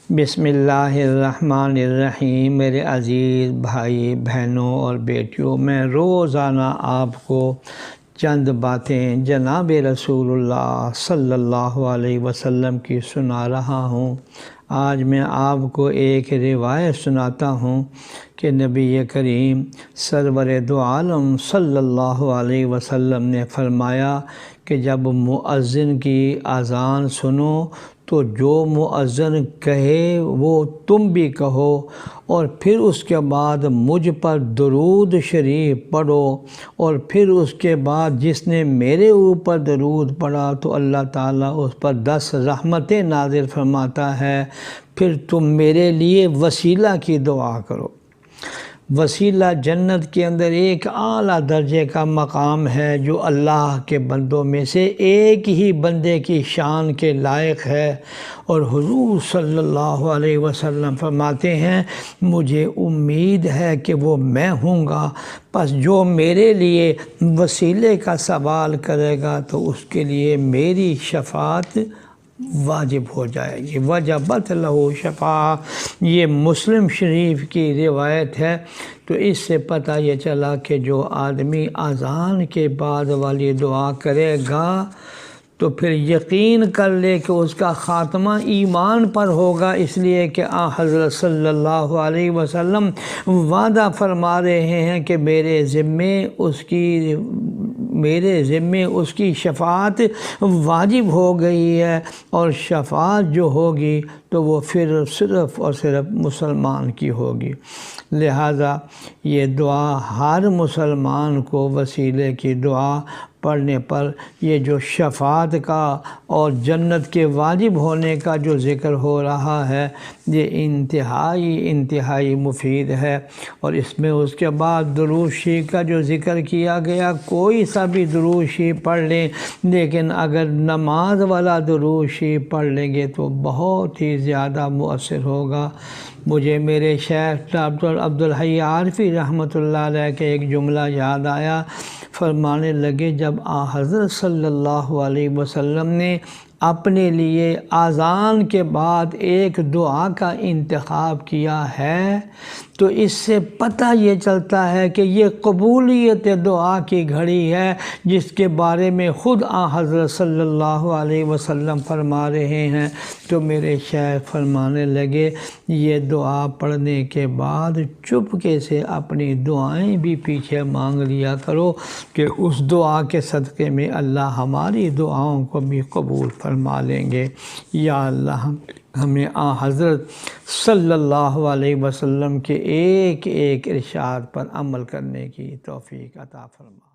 بسم اللہ الرحمن الرحیم۔ میرے عزیز بھائی بہنوں اور بیٹیوں، میں روزانہ آپ کو چند باتیں جناب رسول اللہ صلی اللہ علیہ وسلم کی سنا رہا ہوں۔ آج میں آپ کو ایک روایت سناتا ہوں کہ نبی کریم سرور دو عالم صلی اللہ علیہ وسلم نے فرمایا کہ جب مؤذن کی اذان سنو تو جو مؤذن کہے وہ تم بھی کہو، اور پھر اس کے بعد مجھ پر درود شریف پڑھو، اور پھر اس کے بعد جس نے میرے اوپر درود پڑھا تو اللہ تعالیٰ اس پر 10 رحمتیں نازل فرماتا ہے۔ پھر تم میرے لیے وسیلہ کی دعا کرو۔ وسیلہ جنت کے اندر ایک اعلیٰ درجے کا مقام ہے جو اللہ کے بندوں میں سے ایک ہی بندے کی شان کے لائق ہے، اور حضور صلی اللہ علیہ وسلم فرماتے ہیں مجھے امید ہے کہ وہ میں ہوں گا، پس جو میرے لیے وسیلے کا سوال کرے گا تو اس کے لیے میری شفاعت واجب ہو جائے گی۔ وجبت لہ شفاعہ، یہ مسلم شریف کی روایت ہے۔ تو اس سے پتہ یہ چلا کہ جو آدمی اذان کے بعد والی دعا کرے گا تو پھر یقین کر لے کہ اس کا خاتمہ ایمان پر ہوگا، اس لیے کہ حضرت صلی اللہ علیہ وسلم وعدہ فرما رہے ہیں کہ میرے ذمے اس کی شفاعت واجب ہو گئی ہے، اور شفاعت جو ہوگی تو وہ پھر صرف اور صرف مسلمان کی ہوگی۔ لہذا یہ دعا ہر مسلمان کو وسیلے کی دعا پڑھنے پر یہ جو شفاعت کا اور جنت کے واجب ہونے کا جو ذکر ہو رہا ہے یہ انتہائی مفید ہے۔ اور اس میں اس کے بعد درود شریف کا جو ذکر کیا گیا، کوئی سا بھی درود شریف پڑھ لیں، لیکن اگر نماز والا درود شریف پڑھ لیں گے تو بہت ہی زیادہ مؤثر ہوگا۔ مجھے میرے شیخ ڈاکٹر عبدالحی عارفی رحمۃ اللہ علیہ کے ایک جملہ یاد آیا۔ فرمانے لگے جب حضرت صلی اللہ علیہ وسلم نے اپنے لیے اذان کے بعد ایک دعا کا انتخاب کیا ہے تو اس سے پتہ یہ چلتا ہے کہ یہ قبولیت دعا کی گھڑی ہے، جس کے بارے میں خود حضرت صلی اللہ علیہ وسلم فرما رہے ہیں۔ تو میرے شیخ فرمانے لگے یہ دعا پڑھنے کے بعد چپکے سے اپنی دعائیں بھی پیچھے مانگ لیا کرو کہ اس دعا کے صدقے میں اللہ ہماری دعاؤں کو بھی قبول فرما لیں گے۔ یا اللہ ہمیں حضرت صلی اللہ علیہ وسلم کے ایک ایک ارشاد پر عمل کرنے کی توفیق عطا فرما۔